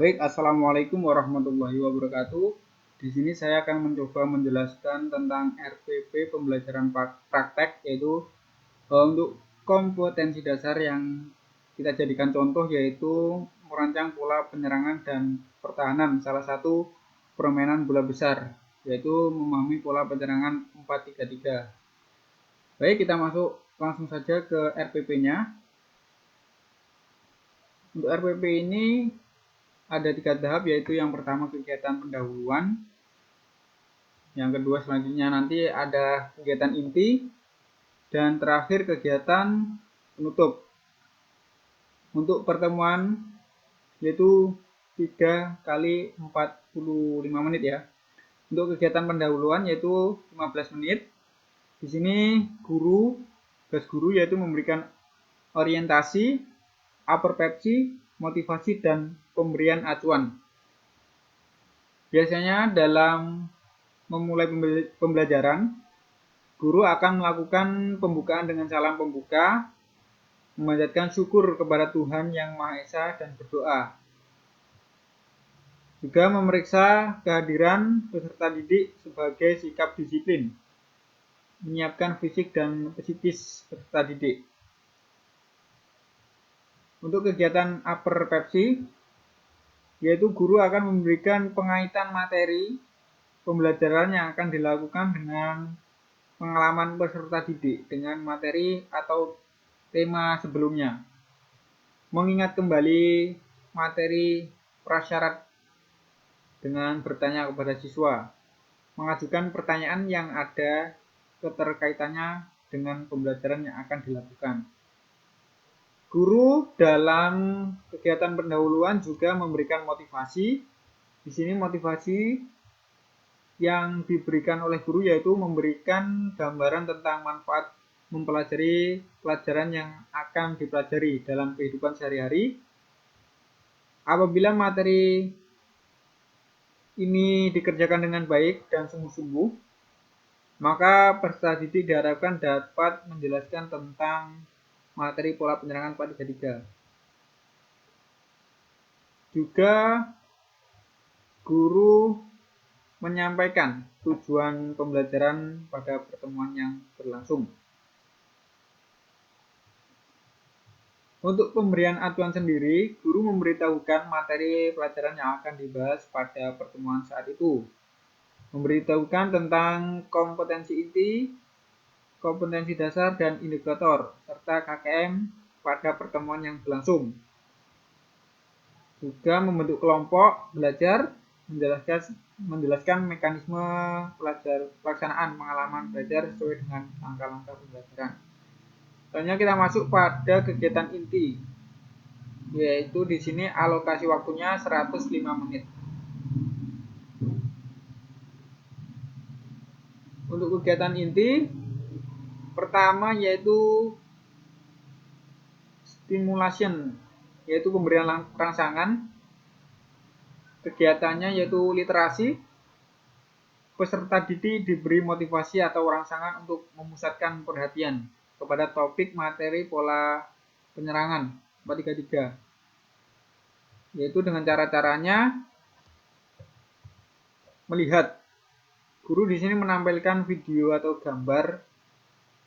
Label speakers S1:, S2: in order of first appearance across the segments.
S1: Baik, Assalamualaikum warahmatullahi wabarakatuh. Di sini saya akan mencoba menjelaskan tentang RPP pembelajaran praktek, yaitu untuk kompetensi dasar yang kita jadikan contoh, yaitu merancang pola penyerangan dan pertahanan. Salah satu permainan bola besar, yaitu memahami pola penyerangan 4-3-3. Baik, kita masuk langsung saja ke RPP-nya. Untuk RPP ini ada 3 tahap, yaitu yang pertama kegiatan pendahuluan, yang kedua selanjutnya nanti ada kegiatan inti, dan terakhir kegiatan penutup. Untuk pertemuan yaitu 3 kali 45 menit ya. Untuk kegiatan pendahuluan yaitu 15 menit. Di sini tugas guru yaitu memberikan orientasi, aperpepsi, motivasi, dan pemberian acuan. Biasanya dalam memulai pembelajaran, guru akan melakukan pembukaan dengan salam pembuka, memanjatkan syukur kepada Tuhan Yang Maha Esa, dan berdoa. Juga memeriksa kehadiran peserta didik sebagai sikap disiplin, menyiapkan fisik dan psikis peserta didik. Untuk kegiatan aperpepsi, yaitu guru akan memberikan pengaitan materi pembelajaran yang akan dilakukan dengan pengalaman peserta didik dengan materi atau tema sebelumnya. Mengingat kembali materi prasyarat dengan bertanya kepada siswa, mengajukan pertanyaan yang ada keterkaitannya dengan pembelajaran yang akan dilakukan. Guru dalam kegiatan pendahuluan juga memberikan motivasi. Di sini motivasi yang diberikan oleh guru yaitu memberikan gambaran tentang manfaat mempelajari pelajaran yang akan dipelajari dalam kehidupan sehari-hari. Apabila materi ini dikerjakan dengan baik dan sungguh-sungguh, maka peserta didik diharapkan dapat menjelaskan tentang materi pola penyerangan 4-3-3. Juga guru menyampaikan tujuan pembelajaran pada pertemuan yang berlangsung. Untuk pemberian acuan sendiri, guru memberitahukan materi pelajaran yang akan dibahas pada pertemuan saat itu. Memberitahukan tentang kompetensi inti, kompetensi dasar, dan indikator, serta KKM pada pertemuan yang berlangsung. Juga membentuk kelompok belajar, menjelaskan mekanisme pelaksanaan pengalaman belajar sesuai dengan langkah-langkah pembelajaran. Selanjutnya kita masuk pada kegiatan inti, yaitu di sini alokasi waktunya 105 menit. Untuk kegiatan inti, pertama yaitu stimulation, yaitu pemberian rangsangan. Kegiatannya yaitu literasi. Peserta didik diberi motivasi atau rangsangan untuk memusatkan perhatian kepada topik materi pola penyerangan 4-3-3, yaitu dengan cara-caranya melihat. Guru di sini menampilkan video atau gambar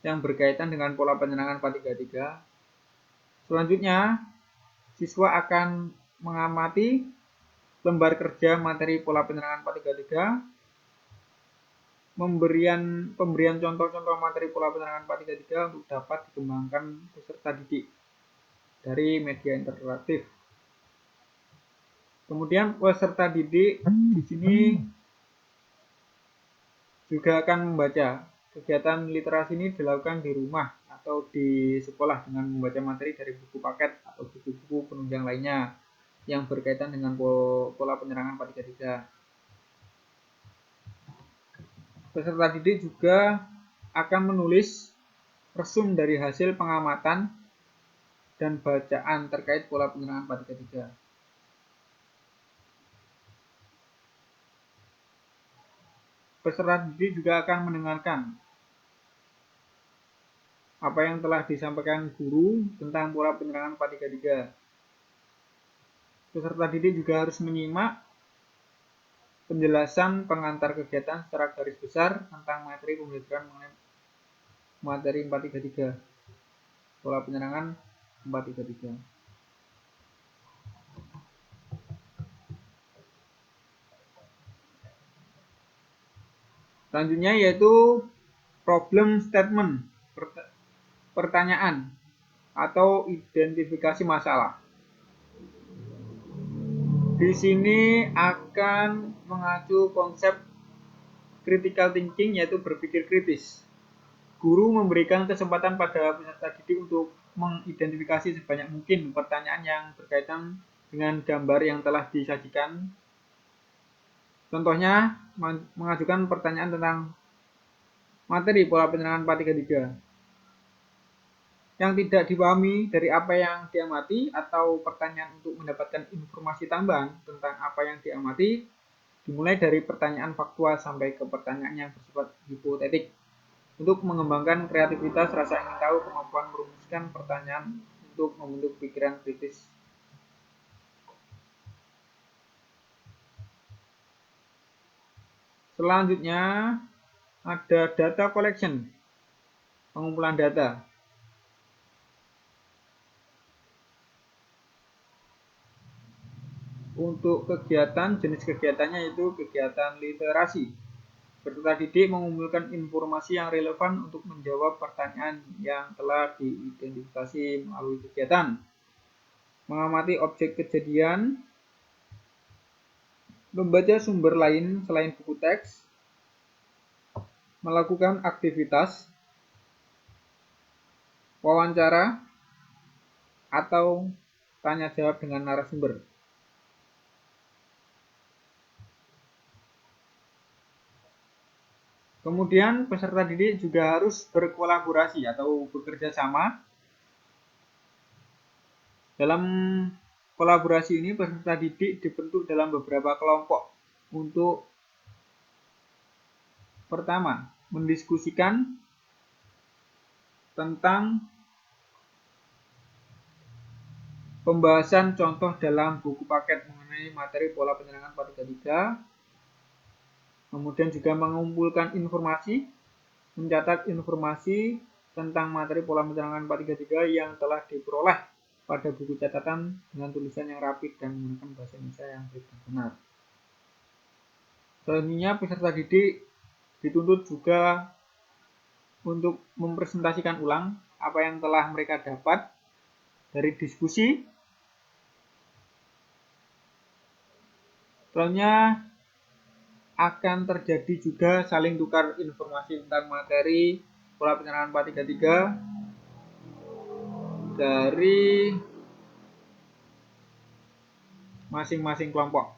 S1: yang berkaitan dengan pola penyerangan 4-3-3. Selanjutnya, siswa akan mengamati lembar kerja materi pola penyerangan 4-3-3, pemberian contoh-contoh materi pola penyerangan 4-3-3 untuk dapat dikembangkan peserta didik dari media interaktif. Kemudian peserta didik di sini juga akan membaca. Kegiatan literasi ini dilakukan di rumah atau di sekolah dengan membaca materi dari buku paket atau buku-buku penunjang lainnya yang berkaitan dengan pola penyerangan 4-3-3. Peserta didik juga akan menulis resum dari hasil pengamatan dan bacaan terkait pola penyerangan 4-3-3. Peserta didik juga akan mendengarkan apa yang telah disampaikan guru tentang pola penyerangan 4-3-3. peserta didik juga harus menyimak penjelasan pengantar kegiatan secara garis besar tentang materi pembelajaran mengenai materi 433, pola penyerangan 433. Selanjutnya yaitu problem statement, pertanyaan atau identifikasi masalah. Di sini akan mengacu konsep critical thinking, yaitu berpikir kritis. Guru memberikan kesempatan pada peserta didik untuk mengidentifikasi sebanyak mungkin pertanyaan yang berkaitan dengan gambar yang telah disajikan. Contohnya, mengajukan pertanyaan tentang materi pola penyerangan 433 yang tidak dipahami dari apa yang diamati, atau pertanyaan untuk mendapatkan informasi tambahan tentang apa yang diamati, dimulai dari pertanyaan faktual sampai ke pertanyaan yang bersifat hipotetik. Untuk mengembangkan kreativitas, rasa ingin tahu, kemampuan merumuskan pertanyaan untuk membentuk pikiran kritis. Selanjutnya ada data collection, pengumpulan data. Untuk kegiatan, jenis kegiatannya itu kegiatan literasi. Peserta didik mengumpulkan informasi yang relevan untuk menjawab pertanyaan yang telah diidentifikasi melalui kegiatan. Mengamati objek kejadian, membaca sumber lain selain buku teks, melakukan aktivitas, wawancara, atau tanya jawab dengan narasumber. Kemudian peserta didik juga harus berkolaborasi atau bekerja sama. Dalam kolaborasi ini peserta didik dibentuk dalam beberapa kelompok untuk pertama, mendiskusikan tentang pembahasan contoh dalam buku paket mengenai materi pola penyerangan 433. Kemudian juga mengumpulkan informasi, mencatat informasi tentang materi pola penyerangan 433 yang telah diperoleh pada buku catatan dengan tulisan yang rapi dan menggunakan bahasa Indonesia yang baik dan benar. Selanjutnya peserta didik dituntut juga untuk mempresentasikan ulang apa yang telah mereka dapat dari diskusi. Selanjutnya akan terjadi juga saling tukar informasi tentang materi pola penyerangan 433 dari masing-masing kelompok.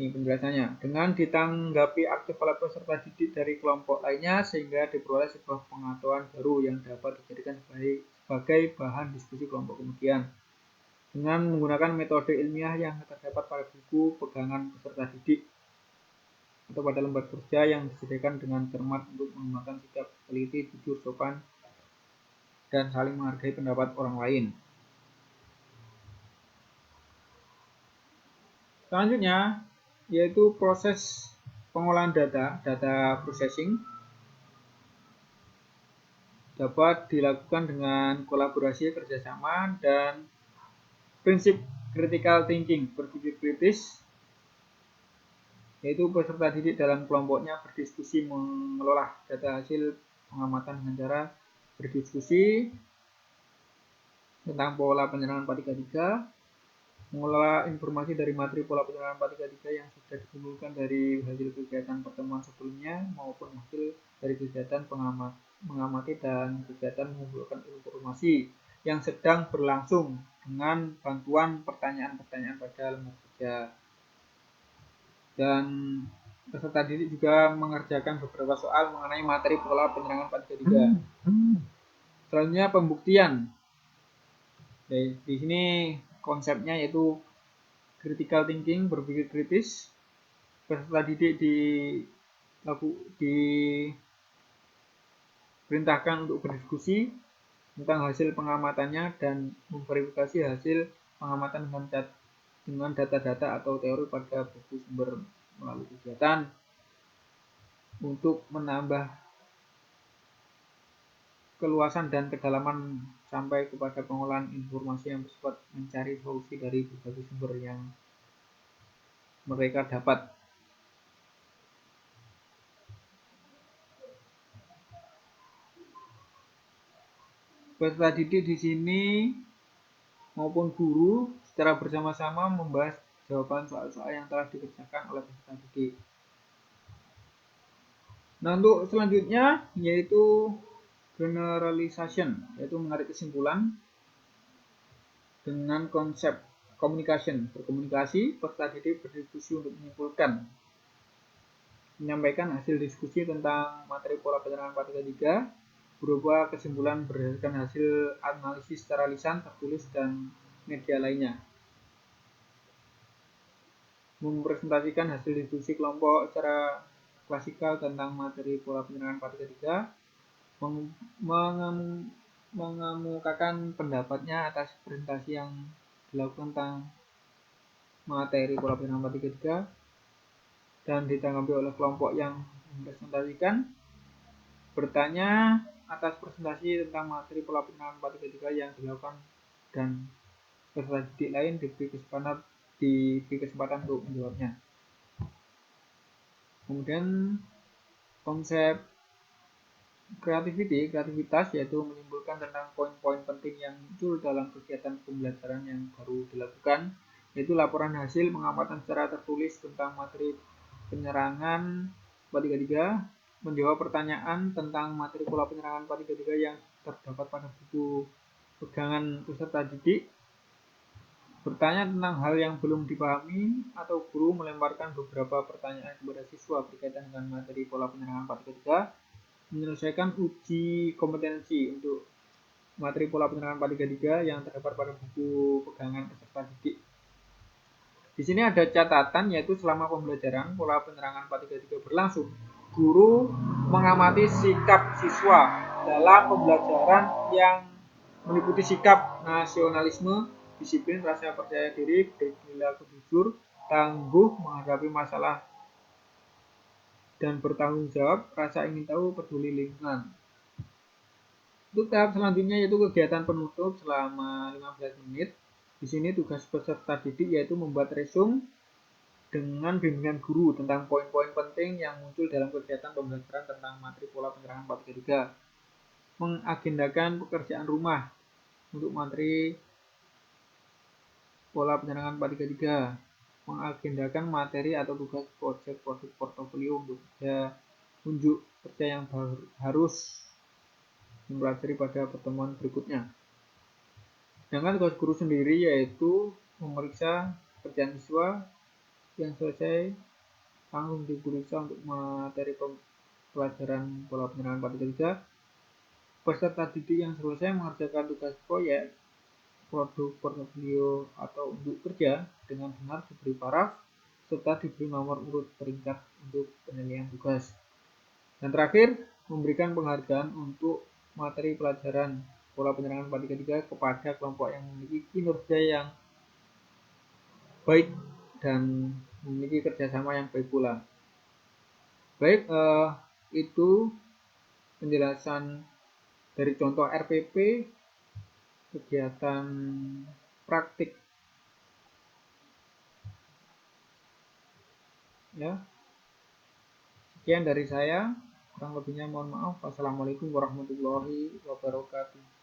S1: Ini penjelasannya. Dengan ditanggapi aktif oleh peserta didik dari kelompok lainnya, sehingga diperoleh sebuah pengetahuan baru yang dapat dijadikan sebagai bahan diskusi kelompok kemudian. Dengan menggunakan metode ilmiah yang terdapat pada buku pegangan peserta didik atau pada lembar kerja yang disediakan dengan cermat untuk mengembangkan sikap teliti, jujur, sopan, dan saling menghargai pendapat orang lain. Selanjutnya yaitu proses pengolahan data processing, dapat dilakukan dengan kolaborasi, kerjasama, dan prinsip critical thinking, berpikir kritis, yaitu peserta didik dalam kelompoknya berdiskusi mengelola data hasil pengamatan dengan cara berdiskusi tentang pola penyerangan 433, mengelola informasi dari materi pola penyerangan 433 yang sudah dikumpulkan dari hasil kegiatan pertemuan sebelumnya maupun hasil dari kegiatan mengamati dan kegiatan mengumpulkan informasi yang sedang berlangsung dengan bantuan pertanyaan-pertanyaan pada lembar kerja. Dan peserta didik juga mengerjakan beberapa soal mengenai materi pola penyerangan 433. Selanjutnya pembuktian. Di sini konsepnya yaitu critical thinking, berpikir kritis. Peserta didik diperintahkan untuk berdiskusi tentang hasil pengamatannya dan memverifikasi hasil pengamatan dengan data-data atau teori pada buku sumber melalui kegiatan untuk menambah keluasan dan kedalaman sampai kepada pengolahan informasi yang bersifat mencari solusi dari berbagai sumber yang mereka dapat. Peserta didik di sini maupun guru secara bersama-sama membahas jawaban soal-soal yang telah dikerjakan oleh peserta didik. Nah, untuk selanjutnya yaitu generalization, yaitu menarik kesimpulan dengan konsep communication. Berkomunikasi, peserta didik berdiskusi untuk menyampaikan hasil diskusi tentang materi pola penerangan 433 berupa kesimpulan berdasarkan hasil analisis secara lisan, tertulis, dan media lainnya. Mempresentasikan hasil diskusi kelompok secara klasikal tentang materi pola penerangan 433, mengemukakan pendapatnya atas presentasi yang dilakukan tentang materi pola penerangan 433 dan ditanggapi oleh kelompok yang mempresentasikan, bertanya atas presentasi tentang materi pola penerangan 433 yang dilakukan dan peserta didik lain diberi kesempatan untuk menjawabnya. Kemudian konsep kreativitas yaitu menyimpulkan tentang poin-poin penting yang muncul dalam kegiatan pembelajaran yang baru dilakukan, yaitu laporan hasil pengamatan secara tertulis tentang materi penyerangan 433, menjawab pertanyaan tentang materi pola penyerangan 433 yang terdapat pada buku pegangan peserta didik, bertanya tentang hal yang belum dipahami, atau guru melemparkan beberapa pertanyaan kepada siswa berkaitan dengan materi pola penyerangan 433, menyelesaikan uji kompetensi untuk materi pola penyerangan 433 yang terdapat pada buku pegangan peserta didik. Di sini ada catatan, yaitu selama pembelajaran pola penerangan 433 berlangsung, guru mengamati sikap siswa dalam pembelajaran yang meliputi sikap nasionalisme, disiplin, rasa percaya diri, berperilaku jujur, tangguh menghadapi masalah dan bertanggung jawab, rasa ingin tahu, peduli lingkungan. Untuk tahap selanjutnya yaitu kegiatan penutup selama 15 menit. Di sini tugas peserta didik yaitu membuat resume dengan bimbingan guru tentang poin-poin penting yang muncul dalam kegiatan pembelajaran tentang materi pola penerangan 433. Mengagendakan pekerjaan rumah untuk materi pola penerangan 433. Mengagendakan materi atau tugas proyek produk portofolio untuk unjuk kerja yang harus mempelajari pada pertemuan berikutnya. Sedangkan tugas guru sendiri yaitu memeriksa kerjaan siswa yang selesai langsung diperiksa untuk materi pelajaran pola penerangan 433. Peserta didik yang selesai mengerjakan tugas proyek produk portofolio atau unjuk kerja dengan benar diberi paraf serta diberi nomor urut peringkat untuk penilaian tugas. Dan terakhir, memberikan penghargaan untuk materi pelajaran pola penerangan 433 kepada kelompok yang memiliki kinerja yang baik dan memiliki kerjasama yang baik pula. Baik, itu penjelasan dari contoh RPP kegiatan praktik. Ya, sekian dari saya. Kurang lebihnya mohon maaf. Wassalamualaikum warahmatullahi wabarakatuh.